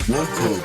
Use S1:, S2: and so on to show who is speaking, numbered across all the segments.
S1: Welcome.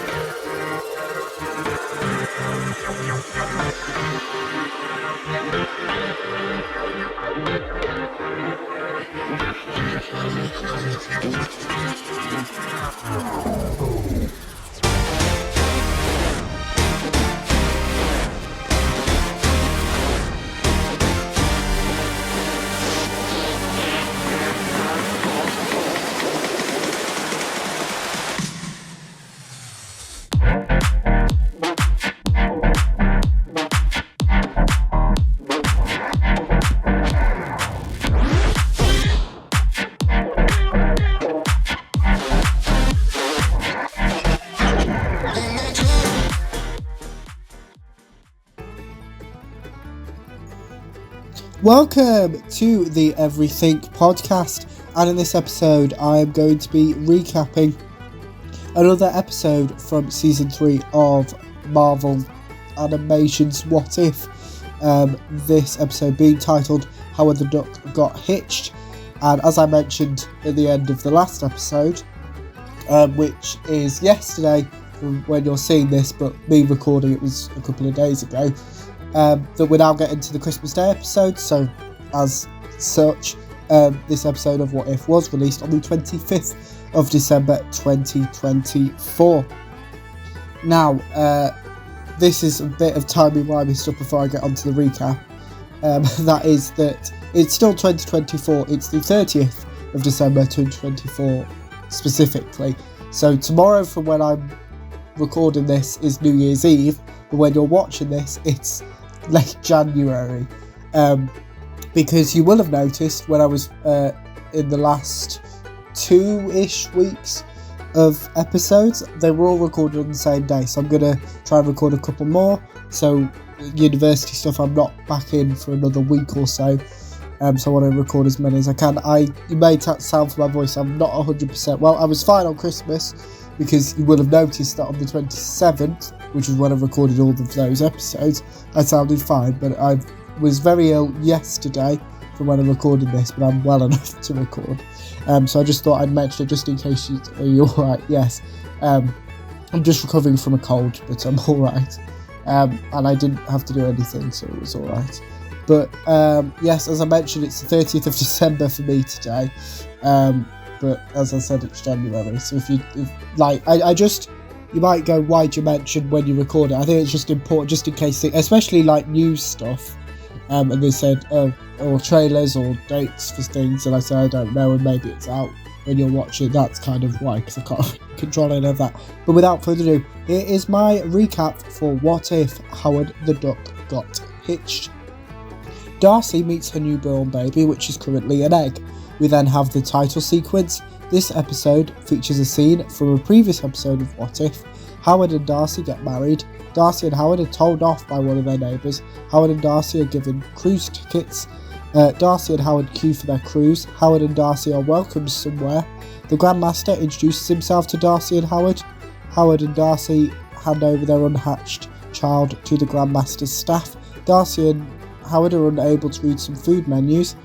S2: Welcome to the Everything podcast, and in this episode I am going to be recapping another episode from season 3 of Marvel Animation's What If, this episode being titled Howard the Duck Got Hitched. And as I mentioned at the end of the last episode, which is yesterday when you're seeing this, but me recording it was a couple of days ago, that we're now getting to the Christmas Day episode. So as such, this episode of What If was released on the 25th of December 2024. Now, this is a bit of timey-wimey stuff before I get onto the recap. That is that it's still 2024, it's the 30th of December 2024 specifically. So tomorrow, from when I'm recording this, is New Year's Eve, but when you're watching this, it's late January, because you will have noticed when I was in the last 2-ish weeks of episodes, they were all recorded on the same day, so I'm going to try and record a couple more. So university stuff, I'm not back in for another week or so, so I want to record as many as I can. You may sound from my voice, I'm not 100% well. I was fine on Christmas, because you will have noticed that on the 27th, which is when I recorded all of those episodes, I sounded fine, but I was very ill yesterday from when I recorded this, but I'm well enough to record. So I just thought I'd mention it just in case you're alright. Yes, I'm just recovering from a cold, but I'm alright. And I didn't have to do anything, so it was alright. But yes, as I mentioned, it's the 30th of December for me today. But as I said, it's January, so if you might go, why'd you mention when you record it? I think it's just important, just in case, especially like news stuff, and they said, or trailers or dates for things, and I said I don't know, and maybe it's out when you're watching. That's kind of why, because I can't control any of that. But without further ado, here is my recap for What If Howard the Duck Got Hitched. Darcy meets her newborn baby, which is currently an egg. We then have the title sequence. This episode features a scene from a previous episode of What If. Howard and Darcy get married. Darcy and Howard are told off by one of their neighbours. Howard and Darcy are given cruise tickets. Darcy and Howard queue for their cruise. Howard and Darcy are welcomed somewhere. The Grandmaster introduces himself to Darcy and Howard. Howard and Darcy hand over their unhatched child to the Grandmaster's staff. Darcy and Howard are unable to read some food menus.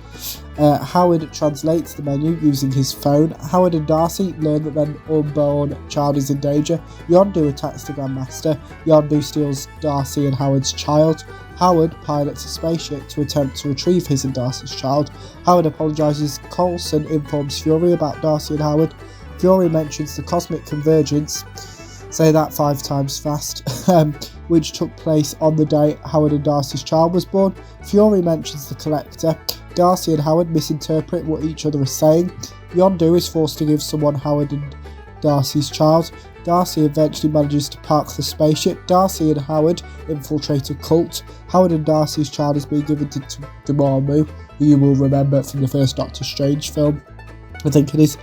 S2: Howard translates the menu using his phone. Howard and Darcy learn that their unborn child is in danger. Yondu attacks the Grandmaster. Yondu steals Darcy and Howard's child. Howard pilots a spaceship to attempt to retrieve his and Darcy's child. Howard apologises. Coulson informs Fury about Darcy and Howard. Fury mentions the cosmic convergence, say that 5 times fast, which took place on the day Howard and Darcy's child was born. Fury mentions the Collector. Darcy and Howard misinterpret what each other is saying. Yondu is forced to give someone Howard and Darcy's child. Darcy eventually manages to park the spaceship. Darcy and Howard infiltrate a cult. Howard and Darcy's child is being given to Dormammu, who you will remember from the first Doctor Strange film, I think it is.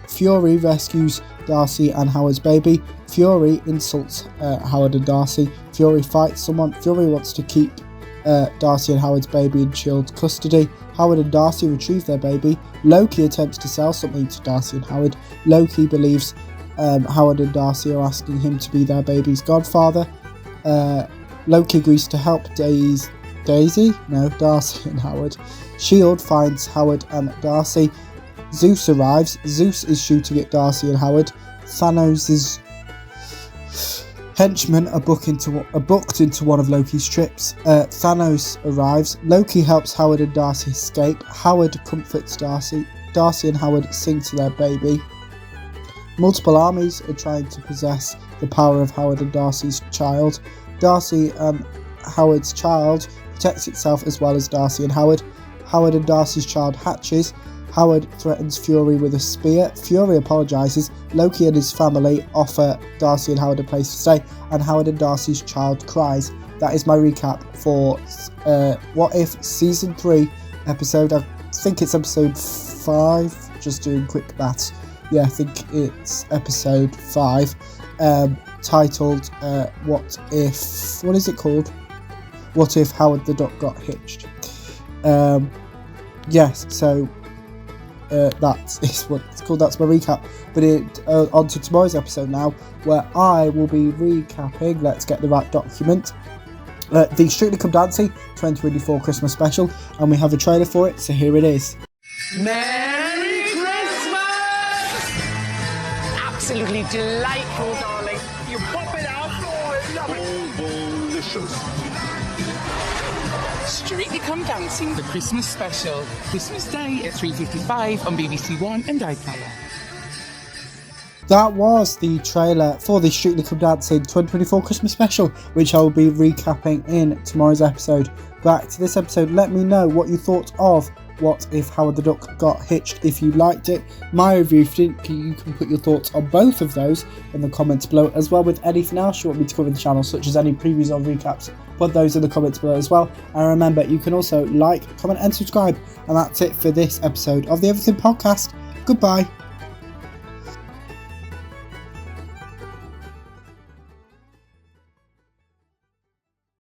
S2: Fury rescues Darcy and Howard's baby. Fury insults Howard and Darcy. Fury fights someone. Fury wants to keep Darcy and Howard's baby in chilled custody. Howard and Darcy retrieve their baby. Loki attempts to sell something to Darcy and Howard. Loki believes Howard and Darcy are asking him to be their baby's godfather. Loki agrees to help Darcy and Howard. S.H.I.E.L.D. finds Howard and Darcy. Zeus arrives. Zeus is shooting at Darcy and Howard. Thanos' Henchmen are booked into one of Loki's trips. Thanos arrives. Loki helps Howard and Darcy escape. Howard comforts Darcy. Darcy and Howard sing to their baby. Multiple armies are trying to possess the power of Howard and Darcy's child. Darcy and Howard's child protects itself as well as Darcy and Howard. Howard and Darcy's child hatches. Howard threatens Fury with a spear. Fury apologises. Loki and his family offer Darcy and Howard a place to stay, and Howard and Darcy's child cries. That is my recap for What If Season 3 episode. I think it's episode 5. Just doing quick maths. Yeah, I think it's episode 5. Titled What If... What is it called? What If Howard the Duck Got Hitched? Yes, so... that is what it's called. That's my recap. But on to tomorrow's episode now, where I will be recapping, let's get the right document, the Strictly Come Dancing 2024 Christmas special, and we have a trailer for it, so here it is.
S1: Merry Christmas! Absolutely delightful, darling. You pop it out, oh, I love it. Delicious. Strictly Come Dancing, the Christmas special. Christmas Day at 3:55 on BBC One and iPlayer.
S2: That was the trailer for the Strictly Come Dancing 2024 Christmas special, which I will be recapping in tomorrow's episode. Back to this episode, let me know what you thought of What If Howard the Duck Got Hitched, if you liked it. My review, if you didn't, you can put your thoughts on both of those in the comments below, as well with anything else you want me to cover in the channel, such as any previews or recaps. Put those in the comments below as well. And remember, you can also like, comment and subscribe. And that's it for this episode of the Everything Podcast. Goodbye.